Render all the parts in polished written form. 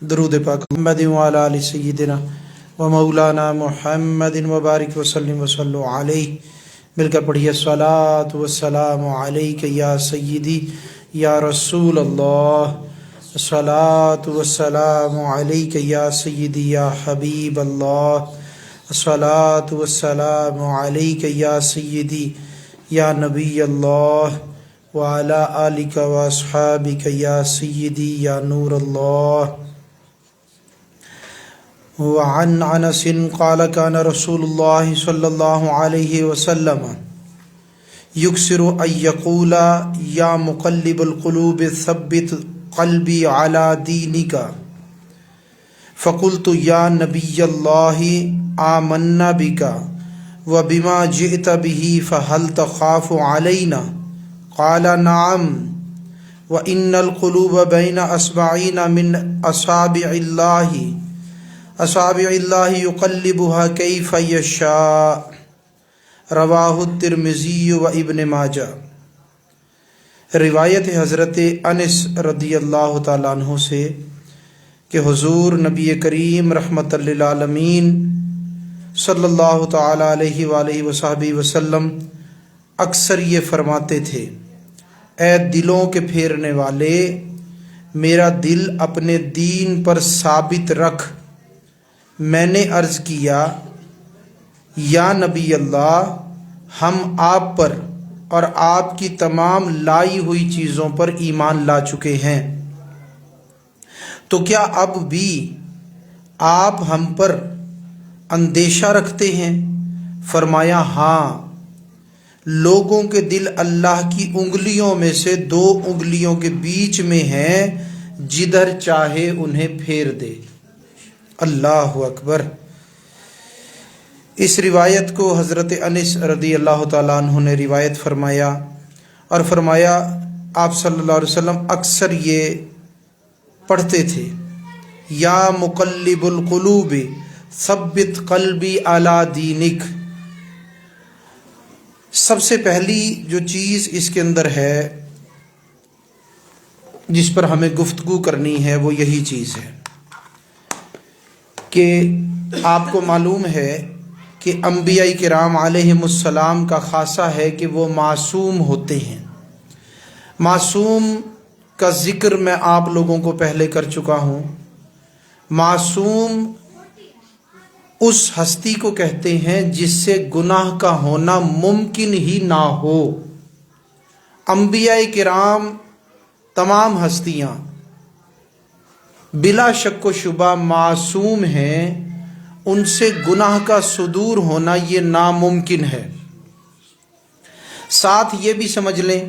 درود پاک محمد و علی آل سیدنا و مولانا محمد و بارک وسلم وصلو علیہ. مل کر پڑھیے الصلاۃ والسلام علیک یا سیدی یا رسول اللہ. الصلاۃ والسلام علیک یا سیدی یا حبیب اللہ. الصلاۃ والسلام علیک یا سیدی یا نبی اللہ وعلی آلک و اصحابک یا سیدی یا نور اللہ. وعن انس قال كان رسول الله صلى الله عليه وسلم يكثر ان يقول يا مقلب القلوب ثبت قلبي على دينك فقلت يا نبي الله آمنا بك وبما جئت به فهل تخاف علينا قال نعم وإن القلوب بين أصبعين من أصابع اللہ یقلبها کیف یشاء. رواہ الترمذی و ابن ماجہ. روایت حضرت انس رضی اللہ تعالیٰ عنہ سے کہ حضور نبی کریم رحمت للعالمین صلی اللہ تعالیٰ علیہ وآلہ وصحبہ وسلم اکثر یہ فرماتے تھے: اے دلوں کے پھیرنے والے، میرا دل اپنے دین پر ثابت رکھ. میں نے عرض کیا: یا نبی اللہ، ہم آپ پر اور آپ کی تمام لائی ہوئی چیزوں پر ایمان لا چکے ہیں، تو کیا اب بھی آپ ہم پر اندیشہ رکھتے ہیں؟ فرمایا: ہاں، لوگوں کے دل اللہ کی انگلیوں میں سے 2 انگلیوں کے بیچ میں ہیں، جدھر چاہے انہیں پھیر دے. اللہ اکبر. اس روایت کو حضرت انس رضی اللہ تعالیٰ عنہ نے روایت فرمایا اور فرمایا آپ صلی اللہ علیہ وسلم اکثر یہ پڑھتے تھے: یا مقلب القلوب ثبت قلبی علی دینک. سب سے پہلی جو چیز اس کے اندر ہے جس پر ہمیں گفتگو کرنی ہے وہ یہی چیز ہے کہ آپ کو معلوم ہے کہ انبیاء کرام علیہم السلام کا خاصہ ہے کہ وہ معصوم ہوتے ہیں. معصوم کا ذکر میں آپ لوگوں کو پہلے کر چکا ہوں. معصوم اس ہستی کو کہتے ہیں جس سے گناہ کا ہونا ممکن ہی نہ ہو. انبیاء کرام تمام ہستیاں بلا شک و شبہ معصوم ہیں، ان سے گناہ کا صدور ہونا یہ ناممکن ہے. ساتھ یہ بھی سمجھ لیں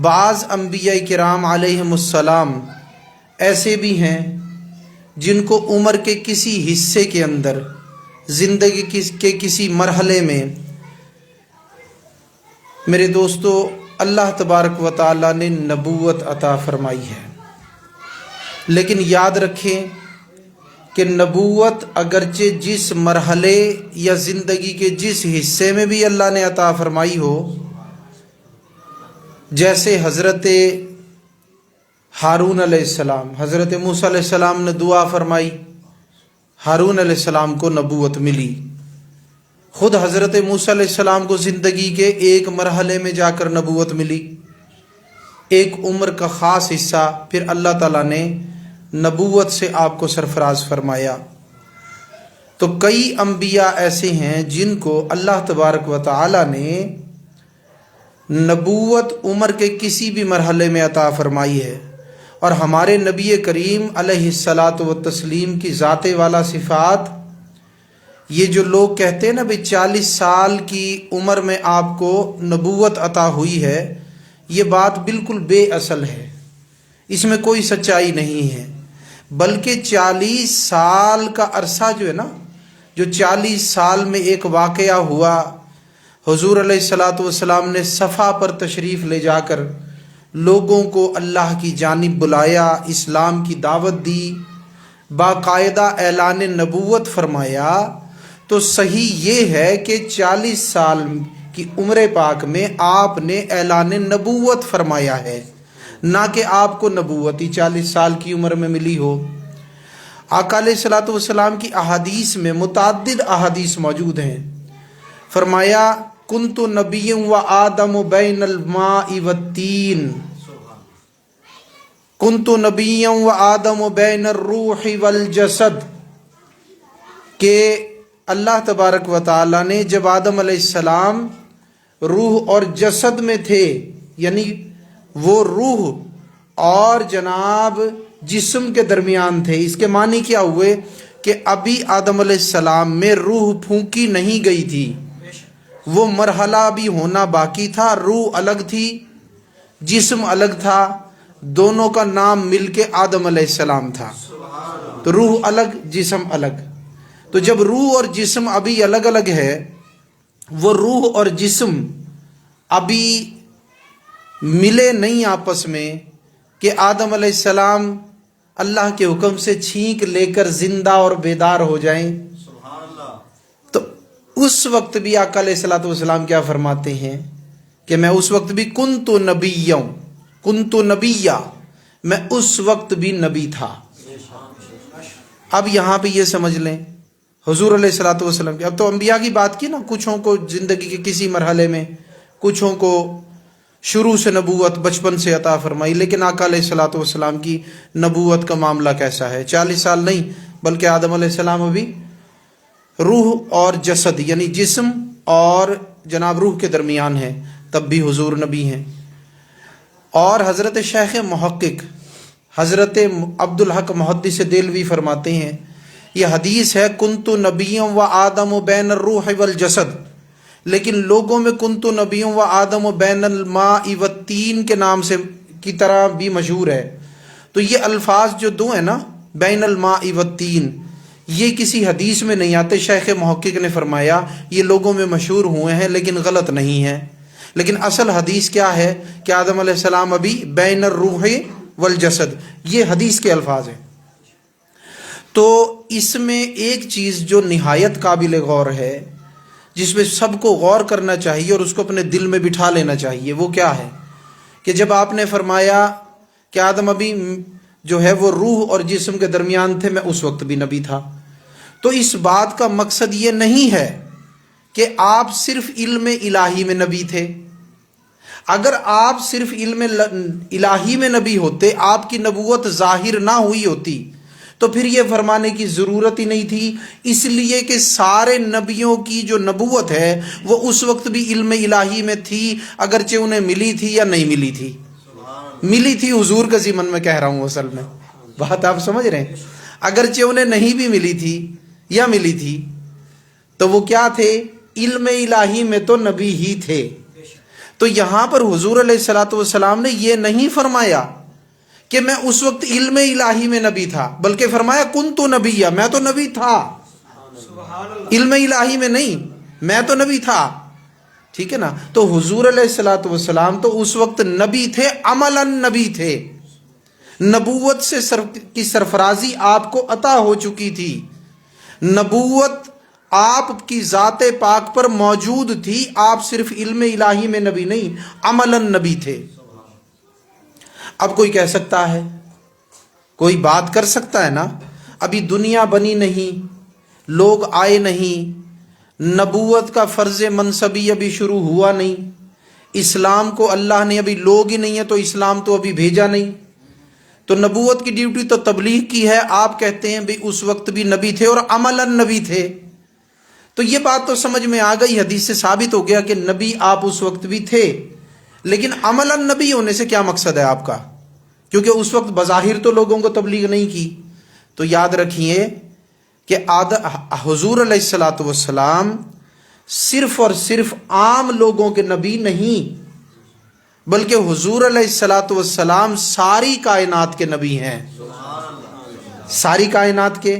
بعض انبیاء کرام علیہم السلام ایسے بھی ہیں جن کو عمر کے کسی حصے کے اندر، زندگی کے کسی مرحلے میں میرے دوستو اللہ تبارک و تعالیٰ نے نبوت عطا فرمائی ہے. لیکن یاد رکھیں کہ نبوت اگرچہ جس مرحلے یا زندگی کے جس حصے میں بھی اللہ نے عطا فرمائی ہو، جیسے حضرت ہارون علیہ السلام، حضرت موسیٰ علیہ السلام نے دعا فرمائی، ہارون علیہ السلام کو نبوت ملی. خود حضرت موسیٰ علیہ السلام کو زندگی کے ایک مرحلے میں جا کر نبوت ملی، ایک عمر کا خاص حصہ پھر اللہ تعالیٰ نے نبوت سے آپ کو سرفراز فرمایا. تو کئی انبیاء ایسے ہیں جن کو اللہ تبارک و تعالیٰ نے نبوت عمر کے کسی بھی مرحلے میں عطا فرمائی ہے. اور ہمارے نبی کریم علیہ الصلاۃ والتسلیم کی ذات والا صفات، یہ جو لوگ کہتے ہیں نا بھئی 40 سال کی عمر میں آپ کو نبوت عطا ہوئی ہے، یہ بات بالکل بے اصل ہے، اس میں کوئی سچائی نہیں ہے. بلکہ 40 سال کا عرصہ جو ہے نا، جو 40 سال میں ایک واقعہ ہوا، حضور علیہ الصلاۃ والسلام نے صفا پر تشریف لے جا کر لوگوں کو اللہ کی جانب بلایا، اسلام کی دعوت دی، باقاعدہ اعلان نبوت فرمایا. تو صحیح یہ ہے کہ 40 سال کی عمر پاک میں آپ نے اعلان نبوت فرمایا ہے، نہ کہ آپ کو نبوت ہی 40 سال کی عمر میں ملی ہو. آقا علیہ الصلوۃ والسلام کی احادیث میں متعدد احادیث موجود ہیں. فرمایا کنت نبی و آدم بین الماء والتین، کنت نبی و آدم بین الروح والجسد، کہ اللہ تبارک و تعالی نے جب آدم علیہ السلام روح اور جسد میں تھے، یعنی وہ روح اور جناب جسم کے درمیان تھے. اس کے معنی کیا ہوئے کہ ابھی آدم علیہ السلام میں روح پھونکی نہیں گئی تھی، وہ مرحلہ بھی ہونا باقی تھا. روح الگ تھی، جسم الگ تھا، دونوں کا نام مل کے آدم علیہ السلام تھا. تو روح الگ جسم الگ. تو جب روح اور جسم ابھی الگ الگ ہے، وہ روح اور جسم ابھی ملے نہیں آپس میں کہ آدم علیہ السلام اللہ کے حکم سے چھینک لے کر زندہ اور بیدار ہو جائیں. تو اس وقت بھی آقا علیہ الصلوۃ والسلام کیا فرماتے ہیں کہ میں اس وقت بھی کنت نبیّا، کنت نبیّا، میں اس وقت بھی نبی تھا. اب یہاں پہ یہ سمجھ لیں حضور علیہ الصلوۃ والسلام کی، اب تو انبیاء کی بات کی نا، کچھوں کو زندگی کے کسی مرحلے میں، کچھوں کو شروع سے نبوت بچپن سے عطا فرمائی. لیکن آقا علیہ الصلوۃ والسلام کی نبوت کا معاملہ کیسا ہے؟ 40 سال نہیں بلکہ آدم علیہ السلام ابھی روح اور جسد یعنی جسم اور جناب روح کے درمیان ہے، تب بھی حضور نبی ہیں. اور حضرت شیخ محقق حضرت عبدالحق محدث دہلوی فرماتے ہیں، یہ حدیث ہے کنت نبی و آدم بین الروح والجسد، لیکن لوگوں میں کنت نبی و آدم بین الماء والتین کے نام سے کی طرح بھی مشہور ہے. تو یہ الفاظ جو دو ہیں نا، بین الماء والتین، یہ کسی حدیث میں نہیں آتے. شیخ محقق نے فرمایا یہ لوگوں میں مشہور ہوئے ہیں لیکن غلط نہیں ہیں. لیکن اصل حدیث کیا ہے کہ آدم علیہ السلام ابھی بین الروح والجسد، یہ حدیث کے الفاظ ہیں. تو اس میں ایک چیز جو نہایت قابل غور ہے، جس پہ سب کو غور کرنا چاہیے اور اس کو اپنے دل میں بٹھا لینا چاہیے، وہ کیا ہے کہ جب آپ نے فرمایا کہ آدم ابھی جو ہے وہ روح اور جسم کے درمیان تھے، میں اس وقت بھی نبی تھا. تو اس بات کا مقصد یہ نہیں ہے کہ آپ صرف علم الہی میں نبی تھے. اگر آپ صرف علم الہی میں نبی ہوتے، آپ کی نبوت ظاہر نہ ہوئی ہوتی، تو پھر یہ فرمانے کی ضرورت ہی نہیں تھی. اس لیے کہ سارے نبیوں کی جو نبوت ہے وہ اس وقت بھی علم الہی میں تھی، اگرچہ انہیں ملی تھی یا نہیں ملی تھی. ملی تھی حضور کا ضمن میں کہہ رہا ہوں، اصل میں بات آپ سمجھ رہے ہیں. اگرچہ انہیں نہیں بھی ملی تھی یا ملی تھی تو وہ کیا تھے؟ علم الہی میں تو نبی ہی تھے. تو یہاں پر حضور علیہ الصلوۃ والسلام نے یہ نہیں فرمایا کہ میں اس وقت علم الہی میں نبی تھا، بلکہ فرمایا کنت نبیّا، میں تو نبی تھا، علم الہی میں نہیں، میں تو نبی تھا. ٹھیک ہے نا؟ تو حضور علیہ الصلوۃ والسلام تو اس وقت نبی تھے، عملاً نبی تھے. نبوت سے کی سرفرازی آپ کو عطا ہو چکی تھی، نبوت آپ کی ذات پاک پر موجود تھی. آپ صرف علم الہی میں نبی نہیں، عملاً نبی تھے. اب کوئی کہہ سکتا ہے، کوئی بات کر سکتا ہے نا، ابھی دنیا بنی نہیں، لوگ آئے نہیں، نبوت کا فرض منصبی ابھی شروع ہوا نہیں، اسلام کو اللہ نے ابھی، لوگ ہی نہیں ہے تو اسلام تو ابھی بھیجا نہیں، تو نبوت کی ڈیوٹی تو تبلیغ کی ہے. آپ کہتے ہیں بھئی اس وقت بھی نبی تھے اور عملاً نبی تھے. تو یہ بات تو سمجھ میں آ گئی، حدیث سے ثابت ہو گیا کہ نبی آپ اس وقت بھی تھے. لیکن عملاً نبی ہونے سے کیا مقصد ہے آپ کا؟ کیونکہ اس وقت بظاہر تو لوگوں کو تبلیغ نہیں کی. تو یاد رکھیے کہ حضور علیہ الصلوۃ والسلام صرف اور صرف عام لوگوں کے نبی نہیں، بلکہ حضور علیہ الصلوۃ والسلام ساری کائنات کے نبی ہیں، ساری کائنات کے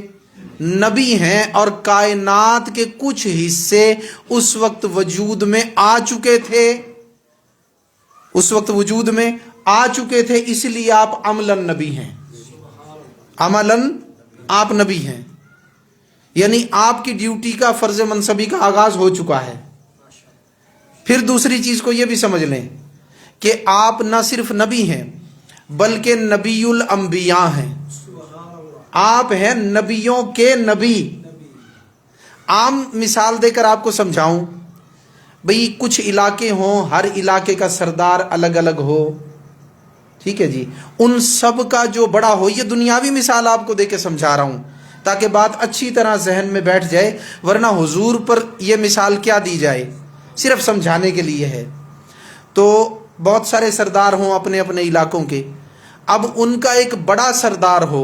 نبی ہیں. اور کائنات کے کچھ حصے اس وقت وجود میں آ چکے تھے، اس وقت وجود میں آ چکے تھے، اس لیے آپ عملاً نبی ہیں، عملاً آپ نبی ہیں. یعنی آپ کی ڈیوٹی کا، فرض منصبی کا آغاز ہو چکا ہے. پھر دوسری چیز کو یہ بھی سمجھ لیں کہ آپ نہ صرف نبی ہیں بلکہ نبی الانبیاء ہیں. آپ ہیں نبیوں کے نبی۔ عام مثال دے کر آپ کو سمجھاؤں، بھئی کچھ علاقے ہوں، ہر علاقے کا سردار الگ الگ ہو، ٹھیک ہے جی، ان سب کا جو بڑا ہو، یہ دنیاوی مثال آپ کو دے کے سمجھا رہا ہوں تاکہ بات اچھی طرح ذہن میں بیٹھ جائے، ورنہ حضور پر یہ مثال کیا دی جائے، صرف سمجھانے کے لیے ہے۔ تو بہت سارے سردار ہوں اپنے اپنے علاقوں کے، اب ان کا ایک بڑا سردار ہو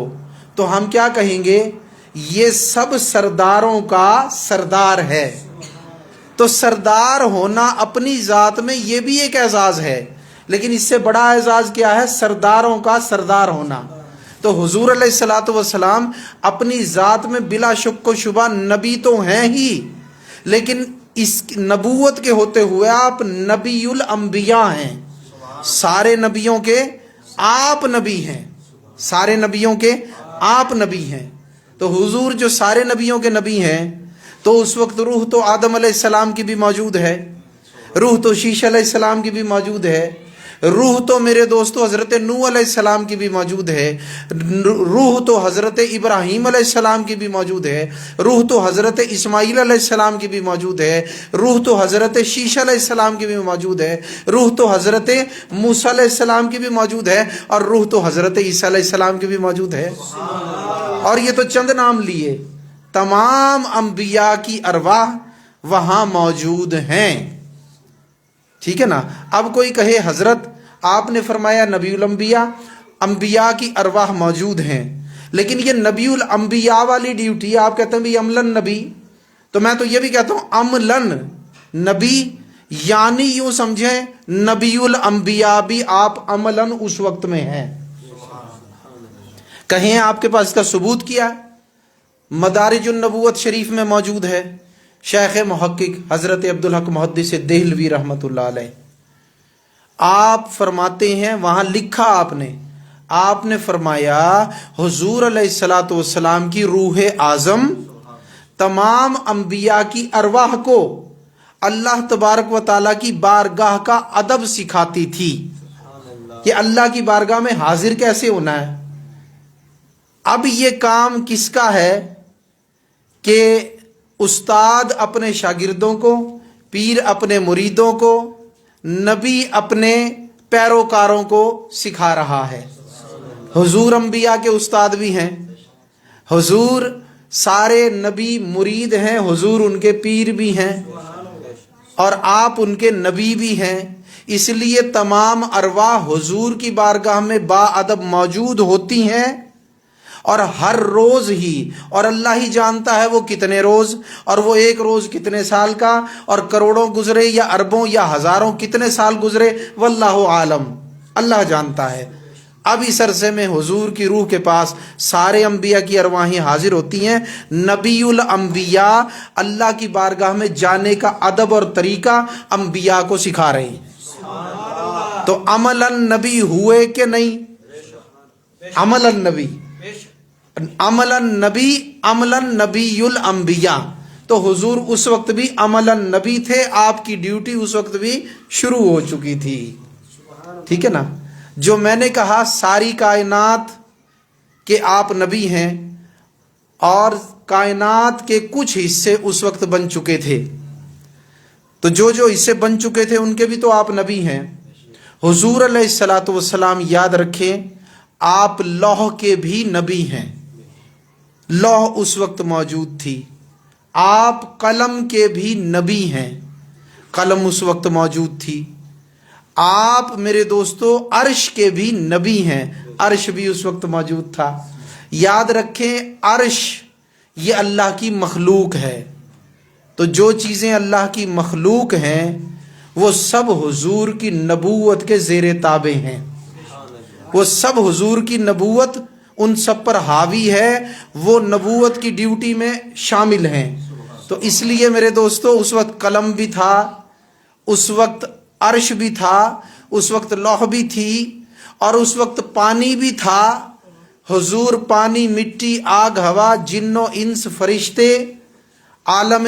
تو ہم کیا کہیں گے؟ یہ سب سرداروں کا سردار ہے۔ تو سردار ہونا اپنی ذات میں یہ بھی ایک اعزاز ہے، لیکن اس سے بڑا اعزاز کیا ہے؟ سرداروں کا سردار ہونا۔ تو حضور علیہ الصلوۃ والسلام اپنی ذات میں بلا شک و شبہ نبی تو ہیں ہی، لیکن اس نبوت کے ہوتے ہوئے آپ نبی الانبیاء ہیں، سارے نبیوں کے آپ نبی ہیں، سارے نبیوں کے آپ نبی ہیں۔ تو حضور جو سارے نبیوں کے نبی ہیں، تو اس وقت روح تو آدم علیہ السلام کی بھی موجود ہے، روح تو شیش علیہ السلام کی بھی موجود ہے، روح تو میرے دوستو حضرت نوح علیہ السلام کی بھی موجود ہے، روح تو حضرت ابراہیم علیہ السلام کی بھی موجود ہے، روح تو حضرت اسماعیل علیہ السلام کی بھی موجود ہے، روح تو حضرت شیش علیہ السلام کی بھی موجود ہے، روح تو حضرت موسیٰ علیہ السلام کی بھی موجود ہے، اور روح تو حضرت عیسیٰ علیہ السلام کی بھی موجود ہے۔ اور یہ تو چند نام لیے، تمام انبیاء کی ارواح وہاں موجود ہیں، ٹھیک ہے نا۔ اب کوئی کہے حضرت آپ نے فرمایا نبی الانبیاء، انبیاء کی ارواح موجود ہیں، لیکن یہ نبی الانبیاء والی ڈیوٹی آپ کہتے ہیں بھی عملاً نبی، تو میں تو یہ بھی کہتا ہوں عملاً نبی، یعنی یوں سمجھیں نبی الانبیاء بھی آپ عملاً اس وقت میں ہیں۔ کہیں آپ کے پاس اس کا ثبوت کیا؟ مدارج النبوت شریف میں موجود ہے، شیخ محقق حضرت عبدالحق محدث دہلوی رحمۃ اللہ علیہ آپ فرماتے ہیں، وہاں لکھا آپ نے فرمایا حضور علیہ الصلوۃ والسلام کی روح اعظم تمام انبیاء کی ارواح کو اللہ تبارک و تعالیٰ کی بارگاہ کا ادب سکھاتی تھی کہ اللہ کی بارگاہ میں حاضر کیسے ہونا ہے۔ اب یہ کام کس کا ہے کہ استاد اپنے شاگردوں کو، پیر اپنے مریدوں کو، نبی اپنے پیروکاروں کو سکھا رہا ہے۔ حضور انبیاء کے استاد بھی ہیں، حضور سارے نبی مرید ہیں، حضور ان کے پیر بھی ہیں، اور آپ ان کے نبی بھی ہیں، اس لیے تمام ارواح حضور کی بارگاہ میں با ادب موجود ہوتی ہیں، اور ہر روز ہی، اور اللہ ہی جانتا ہے وہ کتنے روز، اور وہ ایک روز کتنے سال کا، اور کروڑوں گزرے یا اربوں یا ہزاروں کتنے سال گزرے، واللہ عالم، اللہ جانتا ہے۔ اب اس عرصے میں حضور کی روح کے پاس سارے انبیاء کی ارواحیں حاضر ہوتی ہیں، نبی الانبیاء اللہ کی بارگاہ میں جانے کا ادب اور طریقہ انبیاء کو سکھا رہے ہیں۔ تو عملاً نبی ہوئے کہ نہیں؟ عملاً نبی، عملاً نبی، عملاً نبی الانبیاء۔ تو حضور اس وقت بھی عملاً نبی تھے، آپ کی ڈیوٹی اس وقت بھی شروع ہو چکی تھی، ٹھیک ہے نا۔ جو میں نے کہا ساری کائنات کے آپ نبی ہیں، اور کائنات کے کچھ حصے اس وقت بن چکے تھے، تو جو حصے بن چکے تھے ان کے بھی تو آپ نبی ہیں۔ حضور علیہ الصلوۃ والسلام یاد رکھیں آپ لوح کے بھی نبی ہیں، لوح اس وقت موجود تھی۔ آپ قلم کے بھی نبی ہیں، قلم اس وقت موجود تھی۔ آپ میرے دوستو عرش کے بھی نبی ہیں، عرش بھی اس وقت موجود تھا۔ یاد رکھیں عرش یہ اللہ کی مخلوق ہے، تو جو چیزیں اللہ کی مخلوق ہیں وہ سب حضور کی نبوت کے زیر تابع ہیں، وہ سب حضور کی نبوت ان سب پر حاوی ہے، وہ نبوت کی ڈیوٹی میں شامل ہیں۔ تو اس لیے میرے دوستو اس وقت قلم بھی تھا، اس وقت عرش بھی تھا، اس وقت لوح بھی تھی، اور اس وقت پانی بھی تھا۔ حضور پانی، مٹی، آگ، ہوا، جن و انس، فرشتے، عالم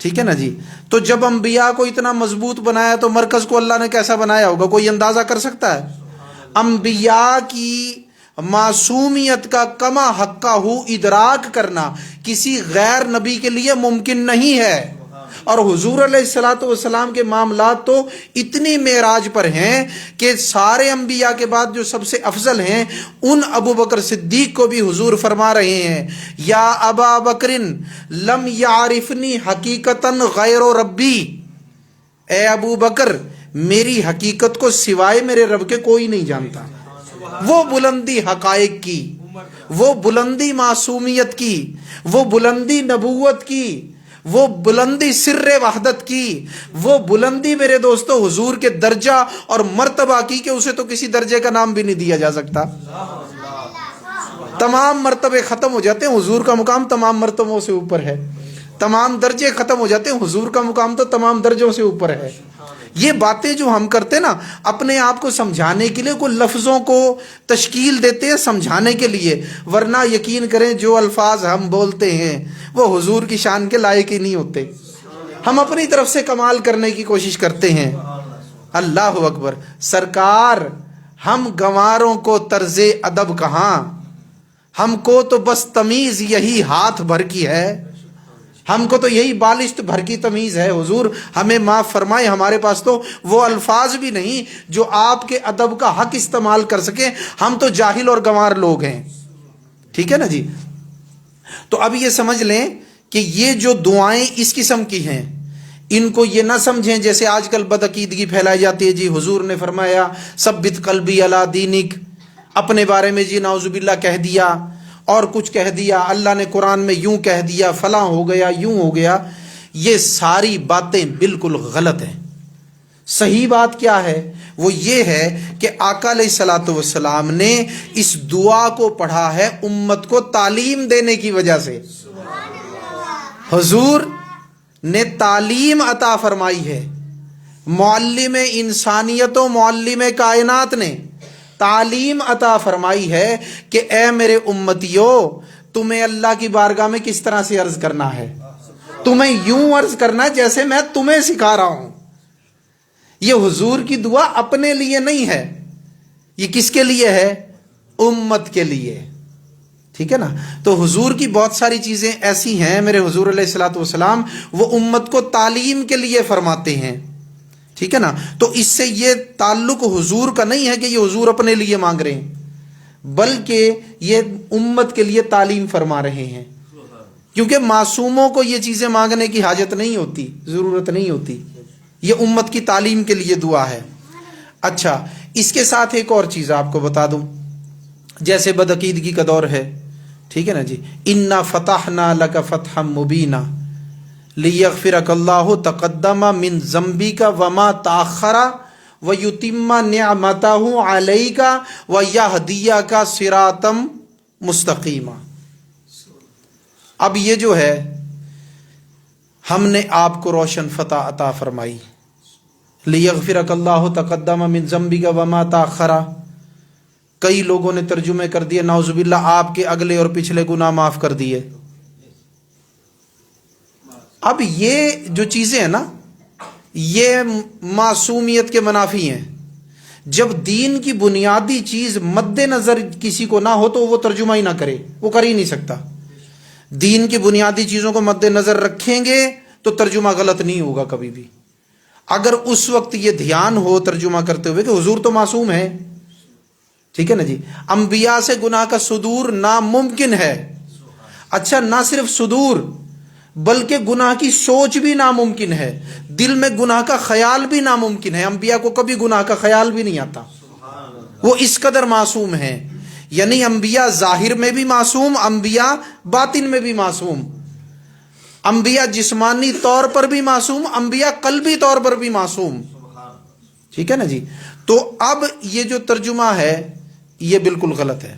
ٹھیک ہے نا جی. تو جب انبیاء کو اتنا مضبوط بنایا تو مرکز کو اللہ نے کیسا بنایا ہوگا؟ کوئی اندازہ کر سکتا ہے؟ انبیاء کی معصومیت کا کما حقہ ادراک کرنا کسی غیر نبی کے لیے ممکن نہیں ہے. اور حضور علیہ الصلوۃ والسلام کے معاملات تو اتنی معراج پر ہیں کہ سارے انبیاء کے بعد جو سب سے افضل ہیں ان ابو بکر صدیق کو بھی حضور فرما رہے ہیں یا ابا بکر لم یعرفنی حقیقتاً غیر ربی، اے ابو بکر میری حقیقت کو سوائے میرے رب کے کوئی نہیں جانتا. وہ بلندی حقائق کی، وہ بلندی معصومیت کی، وہ بلندی نبوت کی، وہ بلندی سر وحدت کی، وہ بلندی میرے دوستو حضور کے درجہ اور مرتبہ کی کہ اسے تو کسی درجے کا نام بھی نہیں دیا جا سکتا. تمام مرتبے ختم ہو جاتے ہیں، حضور کا مقام تمام مرتبوں سے اوپر ہے. تمام درجے ختم ہو جاتے ہیں، حضور کا مقام تو تمام درجوں سے اوپر ہے. یہ باتیں جو ہم کرتے نا اپنے آپ کو سمجھانے کے لیے، کوئی لفظوں کو تشکیل دیتے ہیں سمجھانے کے لیے، ورنہ یقین کریں جو الفاظ ہم بولتے ہیں وہ حضور کی شان کے لائق ہی نہیں ہوتے. ہم اپنی طرف سے کمال کرنے کی کوشش کرتے ہیں. اللہ اکبر. سرکار ہم گنواروں کو طرز ادب کہاں، ہم کو تو بس تمیز یہی ہاتھ بھر کی ہے، ہم کو تو یہی بالشت بھر کی تمیز ہے. حضور ہمیں معاف فرمائے، ہمارے پاس تو وہ الفاظ بھی نہیں جو آپ کے ادب کا حق استعمال کر سکیں. ہم تو جاہل اور گنوار لوگ ہیں. ٹھیک ہے نا جی. تو اب یہ سمجھ لیں کہ یہ جو دعائیں اس قسم کی ہیں ان کو یہ نہ سمجھیں جیسے آج کل بدعقیدگی پھیلائی جاتی ہے. جی حضور نے فرمایا ثبت قلبی علی دینک، اپنے بارے میں جی نعوذ باللہ کہہ دیا اور کچھ کہہ دیا، اللہ نے قرآن میں یوں کہہ دیا، فلاں ہو گیا، یوں ہو گیا. یہ ساری باتیں بالکل غلط ہیں. صحیح بات کیا ہے؟ وہ یہ ہے کہ آقا علیہ الصلوۃ والسلام نے اس دعا کو پڑھا ہے امت کو تعلیم دینے کی وجہ سے. حضور نے تعلیم عطا فرمائی ہے. معلم انسانیت و معلم کائنات نے تعلیم عطا فرمائی ہے کہ اے میرے امتیو تمہیں اللہ کی بارگاہ میں کس طرح سے عرض کرنا ہے. تمہیں یوں عرض کرنا ہے جیسے میں تمہیں سکھا رہا ہوں. یہ حضور کی دعا اپنے لیے نہیں ہے، یہ کس کے لیے ہے؟ امت کے لیے. ٹھیک ہے نا. تو حضور کی بہت ساری چیزیں ایسی ہیں میرے حضور علیہ الصلوۃ والسلام وہ امت کو تعلیم کے لیے فرماتے ہیں. ٹھیک ہے نا. تو اس سے یہ تعلق حضور کا نہیں ہے کہ یہ حضور اپنے لیے مانگ رہے ہیں، بلکہ یہ امت کے لیے تعلیم فرما رہے ہیں. کیونکہ معصوموں کو یہ چیزیں مانگنے کی حاجت نہیں ہوتی، ضرورت نہیں ہوتی. یہ امت کی تعلیم کے لیے دعا ہے. اچھا اس کے ساتھ ایک اور چیز آپ کو بتا دوں. جیسے بدعقیدگی کا دور ہے، ٹھیک ہے نا جی. انا فتحنا لک فتحا مبینا لیغفرک اللہ تقدم من ذنبک وما تاخر ویتم نعمتہ علیک ویہدیک صراطا مستقیما. اب یہ جو ہے ہم نے آپ کو روشن فتح عطا فرمائی. لیغفرک اللہ تقدم من ذنبک وما تاخر، کئی لوگوں نے ترجمے کر دیے نعوذ باللہ آپ کے اگلے اور پچھلے گناہ معاف کر دیے. اب یہ جو چیزیں ہیں نا یہ معصومیت کے منافی ہیں. جب دین کی بنیادی چیز مد نظر کسی کو نہ ہو تو وہ ترجمہ ہی نہ کرے، وہ کر ہی نہیں سکتا. دین کی بنیادی چیزوں کو مد نظر رکھیں گے تو ترجمہ غلط نہیں ہوگا کبھی بھی. اگر اس وقت یہ دھیان ہو ترجمہ کرتے ہوئے کہ حضور تو معصوم ہے، ٹھیک ہے نا جی، انبیاء سے گناہ کا صدور ناممکن ہے. اچھا نہ صرف صدور بلکہ گناہ کی سوچ بھی ناممکن ہے، دل میں گناہ کا خیال بھی ناممکن ہے. انبیاء کو کبھی گناہ کا خیال بھی نہیں آتا، وہ اس قدر معصوم ہیں. یعنی انبیاء ظاہر میں بھی معصوم، انبیاء باطن میں بھی معصوم، انبیاء جسمانی طور پر بھی معصوم، انبیاء قلبی طور پر بھی معصوم. ٹھیک ہے نا جی. تو اب یہ جو ترجمہ ہے یہ بالکل غلط ہے.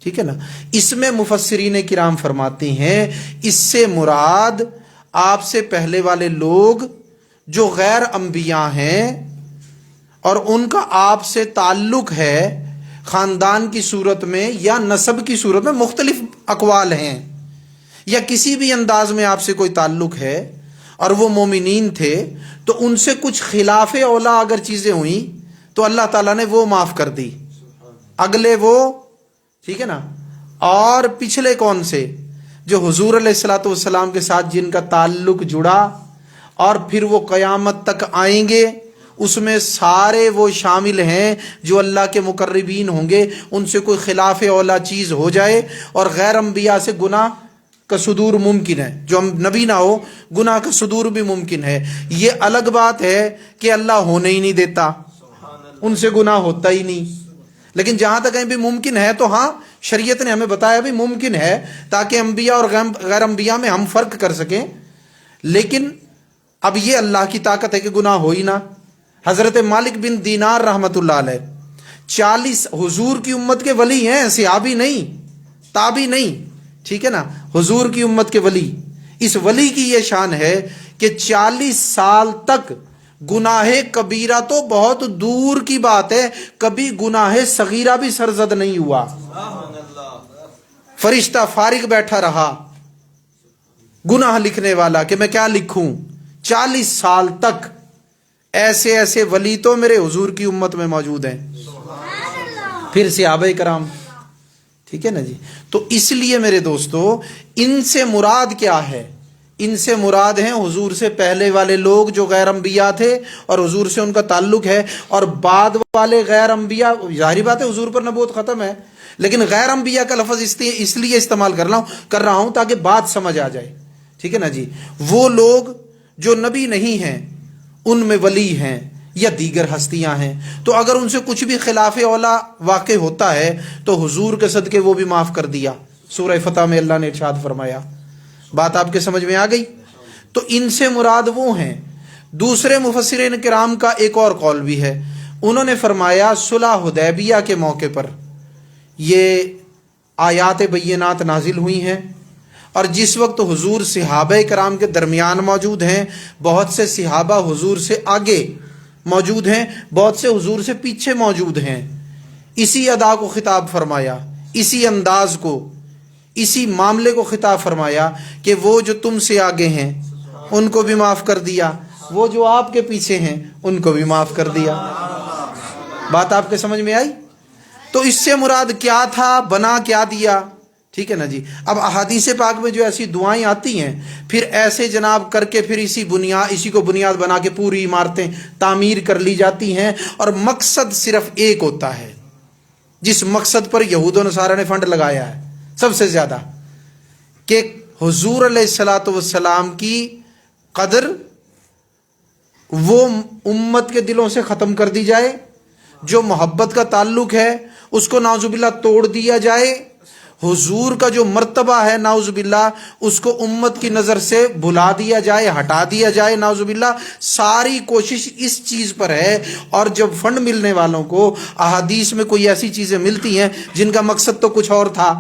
ٹھیک ہے نا. اس میں مفسرین کرام فرماتے ہیں اس سے مراد آپ سے پہلے والے لوگ جو غیر انبیاء ہیں اور ان کا آپ سے تعلق ہے خاندان کی صورت میں یا نسب کی صورت میں، مختلف اقوال ہیں، یا کسی بھی انداز میں آپ سے کوئی تعلق ہے اور وہ مومنین تھے، تو ان سے کچھ خلاف اولا اگر چیزیں ہوئیں تو اللہ تعالیٰ نے وہ معاف کر دی، اگلے وہ، ٹھیک ہے نا، اور پچھلے کون سے، جو حضور علیہ الصلوۃ والسلام کے ساتھ جن کا تعلق جڑا اور پھر وہ قیامت تک آئیں گے، اس میں سارے وہ شامل ہیں جو اللہ کے مقربین ہوں گے۔ ان سے کوئی خلاف اولا چیز ہو جائے، اور غیر انبیاء سے گناہ کا صدور ممکن ہے، جو ہم نبی نہ ہو گناہ کا صدور بھی ممکن ہے۔ یہ الگ بات ہے کہ اللہ ہونے ہی نہیں دیتا، ان سے گناہ ہوتا ہی نہیں، لیکن جہاں تک کہیں بھی ممکن ہے تو ہاں شریعت نے ہمیں بتایا بھی ممکن ہے، تاکہ انبیاء اور غیر انبیاء میں ہم فرق کر سکیں۔ لیکن اب یہ اللہ کی طاقت ہے کہ گناہ ہو ہی نہ۔ حضرت مالک بن دینار رحمۃ اللہ علیہ 40 حضور کی امت کے ولی ہیں، صحابی نہیں، تابعی نہیں، ٹھیک ہے نا، حضور کی امت کے ولی۔ اس ولی کی یہ شان ہے کہ 40 سال تک گناہ کبیرہ تو بہت دور کی بات ہے، کبھی گناہ صغیرہ بھی سرزد نہیں ہوا۔ فرشتہ فارغ بیٹھا رہا گناہ لکھنے والا کہ میں کیا لکھوں، 40 سال تک۔ ایسے ایسے ولی تو میرے حضور کی امت میں موجود ہیں، پھر صحابہ کرام، ٹھیک ہے نا جی۔ تو اس لیے میرے دوستو، ان سے مراد کیا ہے؟ ان سے مراد ہیں حضور سے پہلے والے لوگ جو غیر انبیاء تھے اور حضور سے ان کا تعلق ہے، اور بعد والے غیر انبیاء، ظاہری بات ہے حضور پر نبوت ختم ہے، لیکن غیر انبیاء کا لفظ اس لیے استعمال کر رہا ہوں تاکہ بات سمجھ آ جائے، ٹھیک ہے نا جی۔ وہ لوگ جو نبی نہیں ہیں ان میں ولی ہیں یا دیگر ہستیاں ہیں، تو اگر ان سے کچھ بھی خلاف اولا واقع ہوتا ہے تو حضور کے صدقے وہ بھی معاف کر دیا۔ سورہ فتح میں اللہ نے ارشاد فرمایا۔ بات آپ کے سمجھ میں آ گئی؟ تو ان سے مراد وہ ہیں۔ دوسرے مفسرین کرام کا ایک اور قول بھی ہے، انہوں نے فرمایا صلح حدیبیہ کے موقع پر یہ آیات بینات نازل ہوئی ہیں، اور جس وقت حضور صحابہ کرام کے درمیان موجود ہیں، بہت سے صحابہ حضور سے آگے موجود ہیں، بہت سے حضور سے پیچھے موجود ہیں، اسی ادا کو خطاب فرمایا، اسی انداز کو، اسی معاملے کو خطاب فرمایا کہ وہ جو تم سے آگے ہیں ان کو بھی معاف کر دیا، وہ جو آپ کے پیچھے ہیں ان کو بھی معاف کر دیا۔ بات آپ کے سمجھ میں آئی؟ تو اس سے مراد کیا تھا، بنا کیا دیا، ٹھیک ہے نا جی۔ اب احادیث پاک میں جو ایسی دعائیں آتی ہیں، پھر ایسے جناب کر کے پھر اسی کو بنیاد بنا کے پوری عمارتیں تعمیر کر لی جاتی ہیں، اور مقصد صرف ایک ہوتا ہے، جس مقصد پر یہود و نصارہ نے فنڈ لگایا ہے سب سے زیادہ، کہ حضور علیہ الصلوۃ والسلام کی قدر وہ امت کے دلوں سے ختم کر دی جائے، جو محبت کا تعلق ہے اس کو نعوذ باللہ توڑ دیا جائے، حضور کا جو مرتبہ ہے نعوذ باللہ اس کو امت کی نظر سے بھلا دیا جائے، ہٹا دیا جائے نعوذ باللہ۔ ساری کوشش اس چیز پر ہے، اور جب فنڈ ملنے والوں کو احادیث میں کوئی ایسی چیزیں ملتی ہیں جن کا مقصد تو کچھ اور تھا،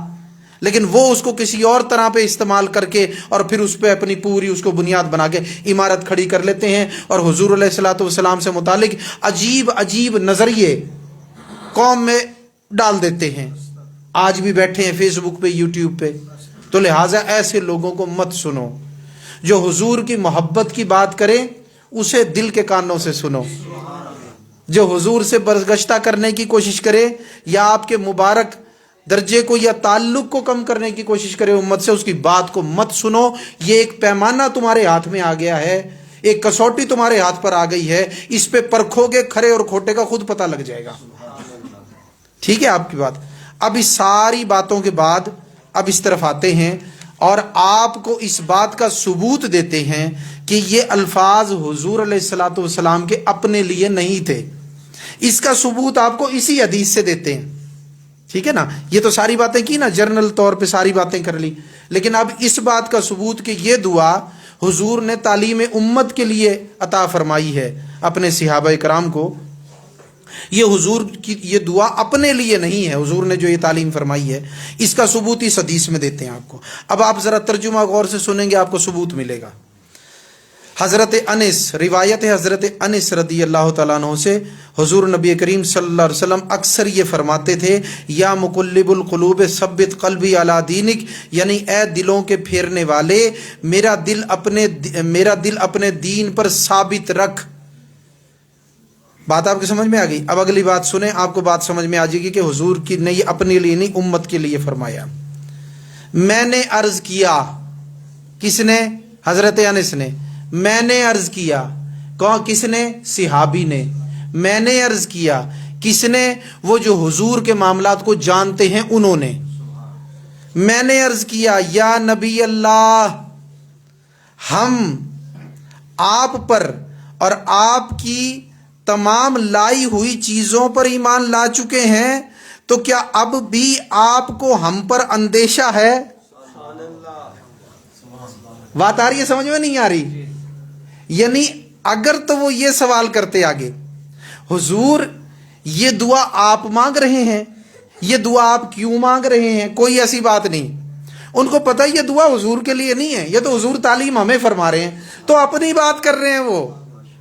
لیکن وہ اس کو کسی اور طرح پہ استعمال کر کے اور پھر اس پہ اپنی پوری اس کو بنیاد بنا کے عمارت کھڑی کر لیتے ہیں، اور حضور علیہ الصلوۃ والسلام سے متعلق عجیب عجیب نظریے قوم میں ڈال دیتے ہیں۔ آج بھی بیٹھے ہیں فیس بک پہ، یوٹیوب پہ۔ تو لہٰذا ایسے لوگوں کو مت سنو، جو حضور کی محبت کی بات کرے اسے دل کے کانوں سے سنو، جو حضور سے برگشتہ کرنے کی کوشش کرے یا آپ کے مبارک درجے کو یا تعلق کو کم کرنے کی کوشش کرے امت سے، اس کی بات کو مت سنو۔ یہ ایک پیمانہ تمہارے ہاتھ میں آ گیا ہے، ایک کسوٹی تمہارے ہاتھ پر آ گئی ہے، اس پہ پرکھو گے کھرے اور کھوٹے کا خود پتہ لگ جائے گا، ٹھیک ہے آپ کی بات۔ اب اس ساری باتوں کے بعد اب اس طرف آتے ہیں اور آپ کو اس بات کا ثبوت دیتے ہیں کہ یہ الفاظ حضور علیہ الصلوۃ والسلام کے اپنے لیے نہیں تھے۔ اس کا ثبوت آپ کو اسی حدیث سے دیتے ہیں، ٹھیک ہے نا۔ یہ تو ساری باتیں کی نا، جنرل طور پہ ساری باتیں کر لی، لیکن اب اس بات کا ثبوت کہ یہ دعا حضور نے تعلیم امت کے لیے عطا فرمائی ہے اپنے صحابہ کرام کو، یہ حضور کی یہ دعا اپنے لیے نہیں ہے، حضور نے جو یہ تعلیم فرمائی ہے اس کا ثبوت اس حدیث میں دیتے ہیں آپ کو۔ اب آپ ذرا ترجمہ غور سے سنیں گے، آپ کو ثبوت ملے گا۔ حضرت انس، روایت ہے حضرت انس رضی اللہ تعالیٰ عنہ سے، حضور نبی کریم صلی اللہ علیہ وسلم اکثر یہ فرماتے تھے، یا مقلب القلوب ثبت قلبی علی دینک، یعنی اے دلوں کے پھیرنے والے، میرا دل اپنے دین پر ثابت رکھ۔ بات آپ کی سمجھ میں آ گئی؟ اب اگلی بات سنیں، آپ کو بات سمجھ میں آ جائے گی کہ حضور کی نے یہ اپنے لیے نہیں امت کے لیے فرمایا۔ میں نے عرض کیا، کس نے؟ حضرت انس نے۔ میں نے عرض کیا، کس نے؟ صحابی نے۔ میں نے عرض کیا، کس نے؟ وہ جو حضور کے معاملات کو جانتے ہیں انہوں نے۔ میں نے عرض کیا، یا نبی اللہ، ہم آپ پر اور آپ کی تمام لائی ہوئی چیزوں پر ایمان لا چکے ہیں، تو کیا اب بھی آپ کو ہم پر اندیشہ ہے؟ بات آ رہی ہے سمجھ میں نہیں آ رہی؟ یعنی اگر تو وہ یہ سوال کرتے آگے، حضور یہ دعا آپ مانگ رہے ہیں، یہ دعا آپ کیوں مانگ رہے ہیں؟ کوئی ایسی بات نہیں۔ ان کو پتہ یہ دعا حضور کے لیے نہیں ہے، یہ تو حضور تعلیم ہمیں فرما رہے ہیں، تو اپنی بات کر رہے ہیں وہ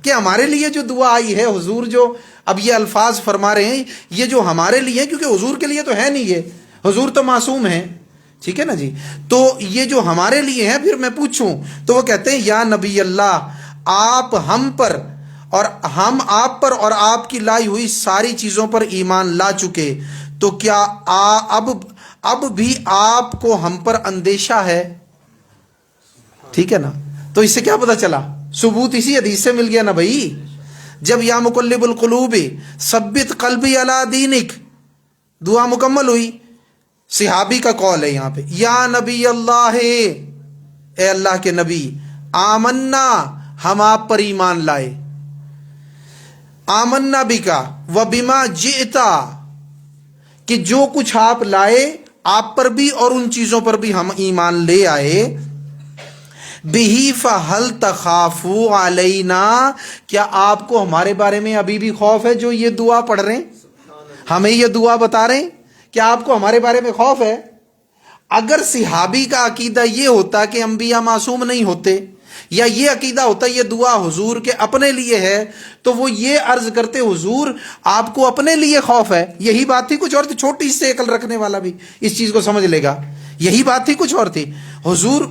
کہ ہمارے لیے جو دعا آئی ہے، حضور جو اب یہ الفاظ فرما رہے ہیں یہ جو ہمارے لیے ہے، کیونکہ حضور کے لیے تو ہے نہیں، یہ حضور تو معصوم ہیں، ٹھیک ہے نا جی؟ تو یہ جو ہمارے لیے ہے، پھر میں پوچھوں تو وہ کہتے ہیں، یا نبی اللہ، آپ ہم پر اور ہم آپ پر اور آپ کی لائی ہوئی ساری چیزوں پر ایمان لا چکے، تو کیا اب بھی آپ کو ہم پر اندیشہ ہے؟ ٹھیک ہے نا؟ تو اس سے کیا پتہ چلا؟ ثبوت اسی حدیث سے مل گیا نا بھائی، جب یا مقلب القلوب ثبت قلبی علی دینک دعا مکمل ہوئی۔ صحابی کا قول ہے یہاں پہ، یا نبی اللہ، اے اللہ کے نبی، آمنا، ہم آپ پر ایمان لائے، آمنا بکا و بما جئتا، کہ جو کچھ آپ لائے آپ پر بھی اور ان چیزوں پر بھی ہم ایمان لے آئے۔ بِهِ فَهَلْ تَخَافُوا عَلَيْنَا، کیا آپ کو ہمارے بارے میں ابھی بھی خوف ہے جو یہ دعا پڑھ رہے ہیں، ہمیں یہ دعا بتا رہے ہیں؟ کیا آپ کو ہمارے بارے میں خوف ہے؟ اگر صحابی کا عقیدہ یہ ہوتا کہ انبیاء معصوم نہیں ہوتے، یا یہ عقیدہ ہوتا یہ دعا حضور کے اپنے لیے ہے، تو وہ یہ عرض کرتے، حضور آپ کو اپنے لیے خوف ہے۔ یہی بات تھی، کچھ اور تھی، چھوٹی سے عقل رکھنے والا بھی اس چیز کو سمجھ لے گا، یہی بات تھی، کچھ اور تھی۔ حضور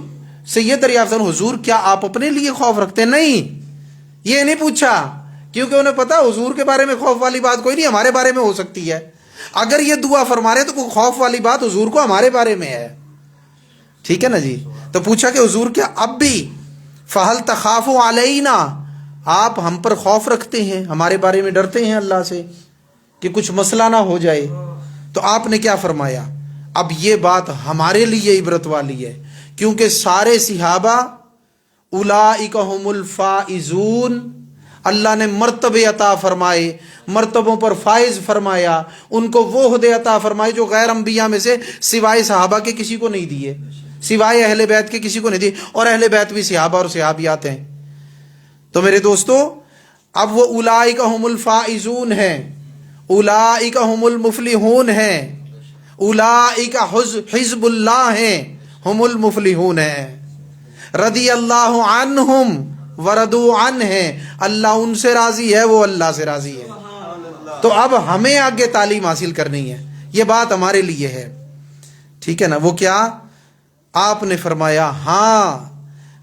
سے یہ دریافت، حضور کیا آپ اپنے لیے خوف رکھتے؟ نہیں، یہ نہیں پوچھا، کیونکہ انہیں پتا حضور کے بارے میں خوف والی بات کوئی نہیں، ہمارے بارے میں ہو سکتی ہے۔ اگر یہ دعا فرما رہے تو کوئی خوف والی بات حضور کو ہمارے بارے میں ہے، ٹھیک ہے نا جی؟ تو پوچھا کہ حضور کیا اب بھی فَهَلْ تَخَافُوا عَلَيْنَا، آپ ہم پر خوف رکھتے ہیں، ہمارے بارے میں ڈرتے ہیں اللہ سے کہ کچھ مسئلہ نہ ہو جائے؟ تو آپ نے کیا فرمایا؟ اب یہ بات ہمارے لیے عبرت والی ہے، کیونکہ سارے صحابہ اولئک ھم الفائزون، اللہ نے مرتبے عطا فرمائے، مرتبوں پر فائز فرمایا، ان کو وہ عہدے عطا فرمائے جو غیر انبیاء میں سے سوائے صحابہ کے کسی کو نہیں دیے، سوائے اہل بیت کے کسی کو نہیں دیے، اور اہل بیت بھی صحابہ اور صحابیات ہیں۔ تو میرے دوستو، اب وہ اولئک ھم الفائزون ہیں، اولئک ھم المفلحون ہیں، اولئک حزب اللہ ہیں، ہم المفلحون ہیں، رضی اللہ عنہم ورضوا عنہ ہیں، اللہ ان سے راضی ہے، وہ اللہ سے راضی ہے۔ تو اب ہمیں آگے تعلیم حاصل کرنی ہے، یہ بات ہمارے لیے ہے، ٹھیک ہے نا؟ وہ کیا؟ آپ نے فرمایا، ہاں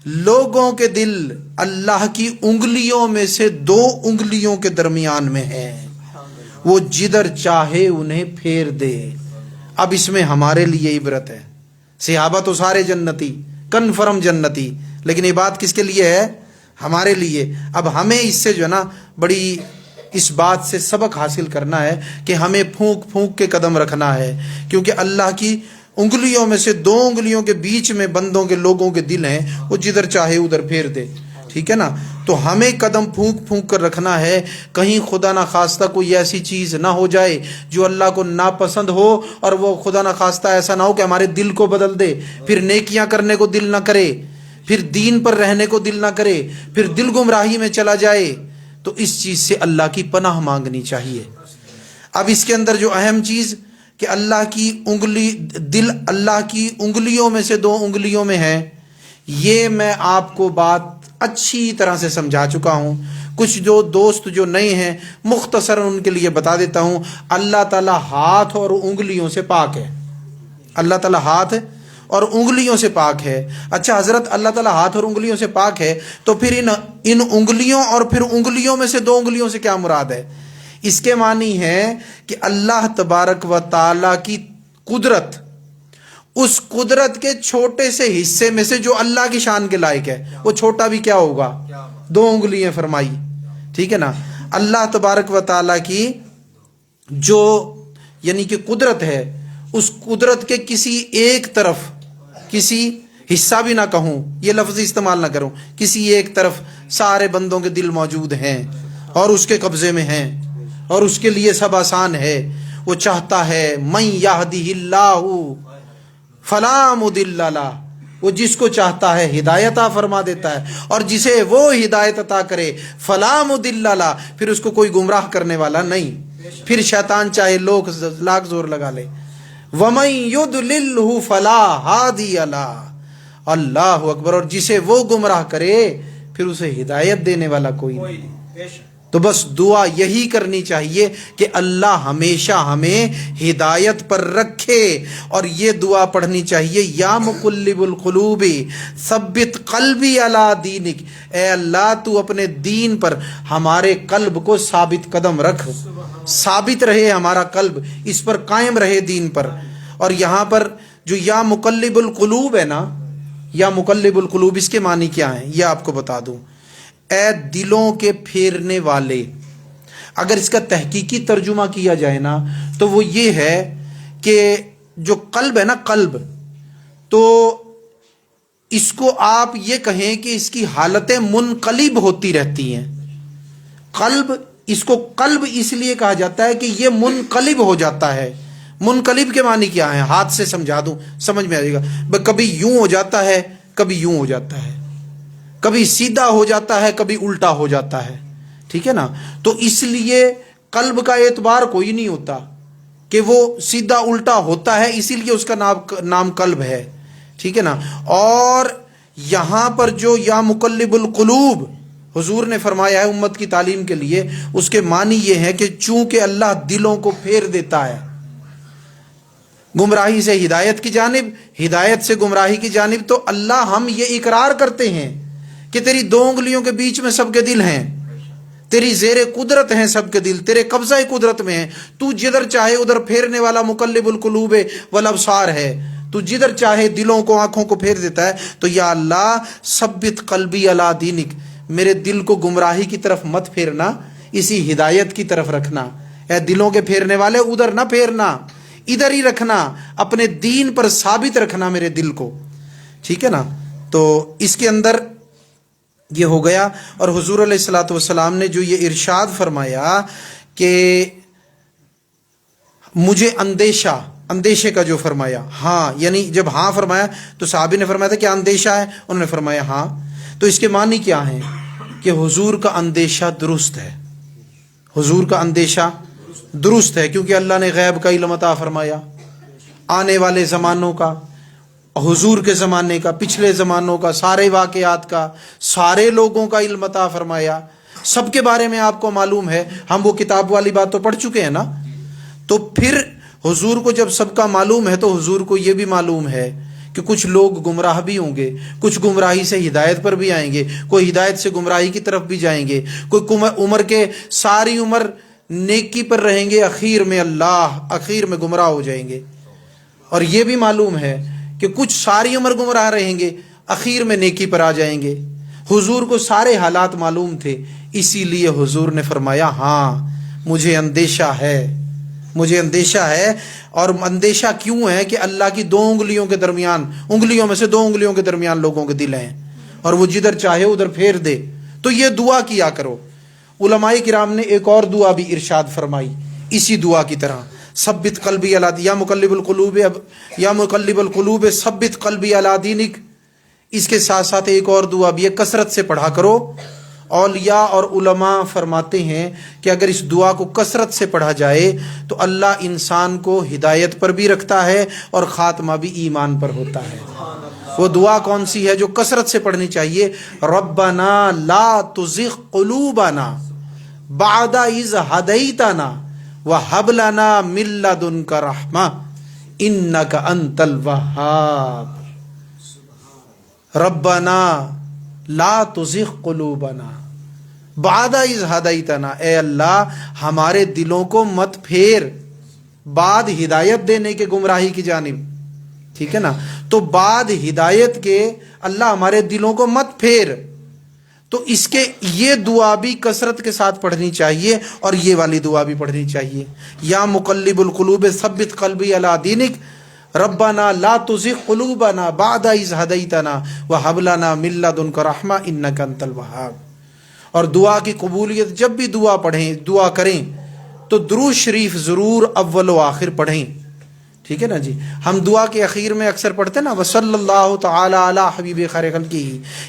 لوگوں کے دل اللہ کی انگلیوں میں سے 2 انگلیوں کے درمیان میں ہے، وہ جدھر چاہے انہیں پھیر دے۔ اب اس میں ہمارے لیے عبرت ہے۔ صحابہ تو سارے جنتی، کنفرم جنتی، لیکن یہ بات کس کے لیے ہے؟ ہمارے لیے۔ اب ہمیں اس سے جو ہے نا بڑی اس بات سے سبق حاصل کرنا ہے کہ ہمیں پھونک پھونک کے قدم رکھنا ہے، کیونکہ اللہ کی انگلیوں میں سے 2 انگلیوں کے بیچ میں بندوں کے، لوگوں کے دل ہیں، وہ جدھر چاہے ادھر پھیر دے، ٹھیک ہے نا؟ تو ہمیں قدم پھونک پھونک کر رکھنا ہے، کہیں خدا نہ خواستہ کوئی ایسی چیز نہ ہو جائے جو اللہ کو ناپسند ہو، اور وہ خدا نہ خواستہ ایسا نہ ہو کہ ہمارے دل کو بدل دے، پھر نیکیاں کرنے کو دل نہ کرے، پھر دین پر رہنے کو دل نہ کرے، پھر دل گمراہی میں چلا جائے۔ تو اس چیز سے اللہ کی پناہ مانگنی چاہیے۔ اب اس کے اندر جو اہم چیز کہ اللہ کی انگلی، دل اللہ کی انگلیوں میں سے 2 انگلیوں میں ہے، یہ میں آپ کو بات اچھی طرح سے سمجھا چکا ہوں. کچھ جو دوست جو نئے ہیں مختصر ان کے لیے بتا دیتا ہوں. اللہ تعالیٰ ہاتھ اور انگلیوں سے پاک ہے. اللہ تعالیٰ ہاتھ اور انگلیوں سے پاک ہے. اچھا حضرت اللہ تعالیٰ ہاتھ اور انگلیوں سے پاک ہے تو پھر ان انگلیوں اور پھر انگلیوں میں سے 2 انگلیوں سے کیا مراد ہے؟ اس کے معنی ہے کہ اللہ تبارک و تعالیٰ کی قدرت، اس قدرت کے چھوٹے سے حصے میں سے جو اللہ کی شان کے لائق ہے، وہ چھوٹا بھی کیا ہوگا؟ 2 انگلیاں فرمائی. ٹھیک ہے نا. اللہ تبارک و تعالیٰ کی جو یعنی کہ قدرت ہے، اس قدرت کے کسی ایک طرف، کسی حصہ بھی نہ کہوں، یہ لفظ استعمال نہ کروں، کسی ایک طرف سارے بندوں کے دل موجود ہیں اور اس کے قبضے میں ہیں اور اس کے لیے سب آسان ہے. وہ چاہتا ہے من یہدہ اللہ فلا مضل لہ، وہ جس کو چاہتا ہے ہدایت عطا فرما دیتا ہے، اور جسے وہ ہدایت عطا کرے فلا مضل لہ، پھر اس کو کوئی گمراہ کرنے والا نہیں. پھر شیطان چاہے لاکھ زور لگا لے. وَمَن يُضْلِلْهُ فَلَا هَادِيَ لَهُ، اللہ اکبر، اور جسے وہ گمراہ کرے پھر اسے ہدایت دینے والا کوئی نہیں. تو بس دعا یہی کرنی چاہیے کہ اللہ ہمیشہ ہمیں ہدایت پر رکھے، اور یہ دعا پڑھنی چاہیے یا مقلب القلوب ثبت قلبی علی دینک، اے اللہ تو اپنے دین پر ہمارے قلب کو ثابت قدم رکھ، ثابت رہے ہمارا قلب، اس پر قائم رہے دین پر. اور یہاں پر جو یا مقلب القلوب ہے نا، یا مقلب القلوب، اس کے معنی کیا ہیں یہ آپ کو بتا دوں. اے دلوں کے پھیرنے والے، اگر اس کا تحقیقی ترجمہ کیا جائے نا تو وہ یہ ہے کہ جو قلب ہے نا، قلب، تو اس کو آپ یہ کہیں کہ اس کی حالتیں منقلب ہوتی رہتی ہیں. قلب، اس کو قلب اس لیے کہا جاتا ہے کہ یہ منقلب ہو جاتا ہے. منقلب کے معنی کیا ہے؟ ہاتھ سے سمجھا دوں، سمجھ میں آ جائے گا. کبھی یوں ہو جاتا ہے، کبھی یوں ہو جاتا ہے، کبھی سیدھا ہو جاتا ہے، کبھی الٹا ہو جاتا ہے. ٹھیک ہے نا. تو اس لیے قلب کا اعتبار کوئی نہیں ہوتا کہ وہ سیدھا الٹا ہوتا ہے، اسی لیے اس کا نام قلب ہے. ٹھیک ہے نا. اور یہاں پر جو یا مقلب القلوب حضور نے فرمایا ہے امت کی تعلیم کے لیے، اس کے معنی یہ ہے کہ چونکہ اللہ دلوں کو پھیر دیتا ہے گمراہی سے ہدایت کی جانب، ہدایت سے گمراہی کی جانب، تو اللہ ہم یہ اقرار کرتے ہیں کہ تیری 2 انگلیوں کے بیچ میں سب کے دل ہیں، تیری زیر قدرت ہیں سب کے دل، تیرے قبضہ قدرت میں ہیں، تو جدھر چاہے ادھر پھیرنے والا مقلب القلوب والابصار ہے، تو جدھر چاہے دلوں کو، آنکھوں کو پھیر دیتا ہے. تو یا اللہ ثبت قلبی علی دینک، میرے دل کو گمراہی کی طرف مت پھیرنا، اسی ہدایت کی طرف رکھنا. اے دلوں کے پھیرنے والے، ادھر نہ پھیرنا، ادھر ہی رکھنا، اپنے دین پر ثابت رکھنا میرے دل کو. ٹھیک ہے نا. تو اس کے اندر یہ ہو گیا. اور حضور علیہ الصلوۃ والسلام نے جو یہ ارشاد فرمایا کہ مجھے اندیشے کا جو فرمایا، ہاں، یعنی جب ہاں فرمایا تو صحابی نے فرمایا تھا کیا اندیشہ ہے؟ انہوں نے فرمایا ہاں. تو اس کے معنی کیا ہیں کہ حضور کا اندیشہ درست ہے، حضور کا اندیشہ درست ہے، کیونکہ اللہ نے غیب کا علم عطا فرمایا، آنے والے زمانوں کا، حضور کے زمانے کا، پچھلے زمانوں کا، سارے واقعات کا، سارے لوگوں کا علم عطا فرمایا، سب کے بارے میں آپ کو معلوم ہے. ہم وہ کتاب والی بات تو پڑھ چکے ہیں نا. تو پھر حضور کو جب سب کا معلوم ہے تو حضور کو یہ بھی معلوم ہے کہ کچھ لوگ گمراہ بھی ہوں گے، کچھ گمراہی سے ہدایت پر بھی آئیں گے، کوئی ہدایت سے گمراہی کی طرف بھی جائیں گے، کوئی عمر کے ساری عمر نیکی پر رہیں گے، اخیر میں گمراہ ہو جائیں گے. اور یہ بھی معلوم ہے کہ کچھ ساری عمر گمراہ رہیں گے، اخیر میں نیکی پر آ جائیں گے. حضور کو سارے حالات معلوم تھے، اسی لیے حضور نے فرمایا ہاں مجھے اندیشہ ہے. اور اندیشہ کیوں ہے کہ اللہ کی 2 انگلیوں کے درمیان، انگلیوں میں سے 2 انگلیوں کے درمیان لوگوں کے دل ہیں، اور وہ جدھر چاہے ادھر پھیر دے. تو یہ دعا کیا کرو. علماء کرام نے ایک اور دعا بھی ارشاد فرمائی اسی دعا کی طرح، ثبت قلبی علی، یا مقلب القلوب ثبت قلبی علی دینک. اس کے ساتھ ساتھ ایک اور دعا بھی ہے، کثرت سے پڑھا کرو اولیاء اور علماء فرماتے ہیں کہ اگر اس دعا کو کثرت سے پڑھا جائے تو اللہ انسان کو ہدایت پر بھی رکھتا ہے اور خاتمہ بھی ایمان پر ہوتا ہے۔ وہ دعا کون سی ہے جو کثرت سے پڑھنی چاہیے؟ ربنا لا تزغ قلوبنا بعد اذ ہدیتنا وہب لنا من لدنک رحمہ انک انت الوہاب۔ ربنا لا تزغ قلوبنا بعد اذ ہدیتنا، اے اللہ ہمارے دلوں کو مت پھیر بعد ہدایت دینے کے گمراہی کی جانب، ٹھیک ہے نا؟ تو بعد ہدایت کے اللہ ہمارے دلوں کو مت پھیر، تو اس کے یہ دعا بھی کثرت کے ساتھ پڑھنی چاہیے اور یہ والی دعا بھی پڑھنی چاہیے۔ یا مقلب القلوب ثبت قلبی علی دینک ربنا لا تزغ قلوبنا بعد اذ ہدیتنا وہب لنا من لدنک رحمہ انک انت الوہاب۔ اور دعا کی قبولیت، جب بھی دعا پڑھیں، دعا کریں تو درود شریف ضرور اول و آخر پڑھیں، ٹھیک ہے نا جی؟ ہم دعا کے اخیر میں اکثر پڑھتے ہیں نا وصلی اللہ تعالی علی حبیب خیر خلقہ،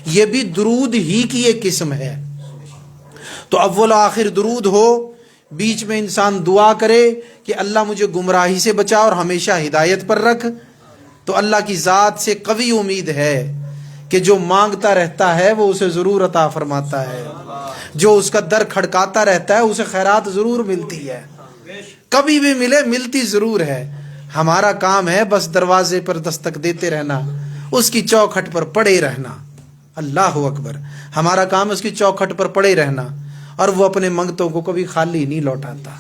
یہ بھی درود ہی کی ایک قسم ہے۔ تو اول و آخر درود ہو، بیچ میں انسان دعا کرے کہ اللہ مجھے گمراہی سے بچا اور ہمیشہ ہدایت پر رکھ، تو اللہ کی ذات سے قوی امید ہے کہ جو مانگتا رہتا ہے وہ اسے ضرور عطا فرماتا ہے، جو اس کا در کھڑکاتا رہتا ہے اسے خیرات ضرور ملتی ہے، کبھی بھی ملے ملتی ضرور ہے۔ ہمارا کام ہے بس دروازے پر دستک دیتے رہنا، اس کی چوکھٹ پر پڑے رہنا۔ اللہ اکبر، ہمارا کام ہے اس کی چوکھٹ پر پڑے رہنا، اور وہ اپنے منگتوں کو کبھی خالی نہیں لوٹاتا۔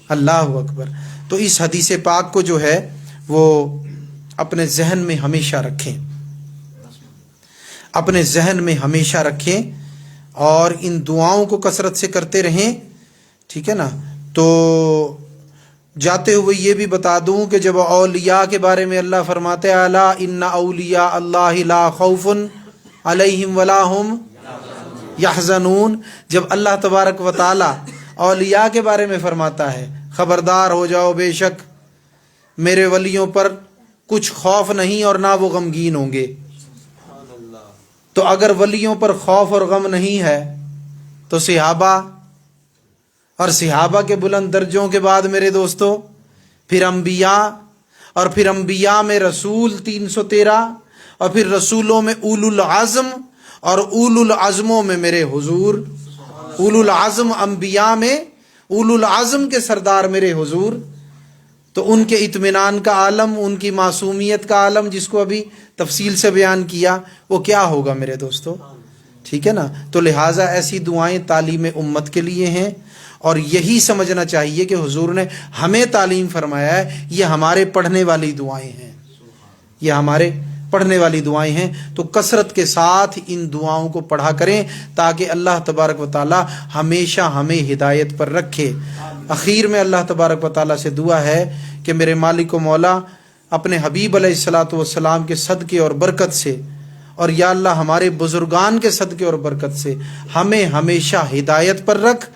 اللہ اکبر۔ تو اس حدیث پاک کو جو ہے وہ اپنے ذہن میں ہمیشہ رکھیں، اپنے ذہن میں ہمیشہ رکھیں اور ان دعاؤں کو کثرت سے کرتے رہیں، ٹھیک ہے نا؟ تو جاتے ہوئے یہ بھی بتا دوں کہ جب اولیاء کے بارے میں اللہ فرماتے ہیں الا ان اولیاء اللہ لا خوف علیہم ولا ہم یحزنون، جب اللہ تبارک و تعالی اولیاء کے بارے میں فرماتا ہے خبردار ہو جاؤ بے شک میرے ولیوں پر کچھ خوف نہیں اور نہ وہ غمگین ہوں گے، تو اگر ولیوں پر خوف اور غم نہیں ہے تو صحابہ، اور صحابہ کے بلند درجوں کے بعد میرے دوستو پھر انبیاء، اور پھر انبیاء میں رسول 313، اور پھر رسولوں میں اولو العزم، اور اولو العزموں میں میرے حضور، اولو العزم انبیاء میں اولو العزم کے سردار میرے حضور، تو ان کے اطمینان کا عالم، ان کی معصومیت کا عالم جس کو ابھی تفصیل سے بیان کیا، وہ کیا ہوگا میرے دوستو، ٹھیک ہے نا؟ تو لہٰذا ایسی دعائیں تعلیم امت کے لیے ہیں، اور یہی سمجھنا چاہیے کہ حضور نے ہمیں تعلیم فرمایا ہے یہ ہمارے پڑھنے والی دعائیں ہیں، یہ ہمارے پڑھنے والی دعائیں ہیں۔ تو کثرت کے ساتھ ان دعاؤں کو پڑھا کریں تاکہ اللہ تبارک و تعالی ہمیشہ ہمیں ہدایت پر رکھے۔ اخیر میں اللہ تبارک و تعالی سے دعا ہے کہ میرے مالک و مولا اپنے حبیب علیہ الصلاۃ والسلام کے صدقے اور برکت سے، اور یا اللہ ہمارے بزرگان کے صدقے اور برکت سے ہمیں ہمیشہ ہدایت پر رکھ،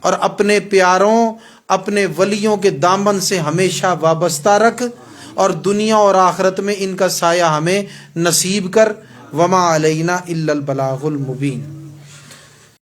اور اپنے پیاروں، اپنے ولیوں کے دامن سے ہمیشہ وابستہ رکھ، اور دنیا اور آخرت میں ان کا سایہ ہمیں نصیب کر۔ وما علینا الا البلاغ المبین۔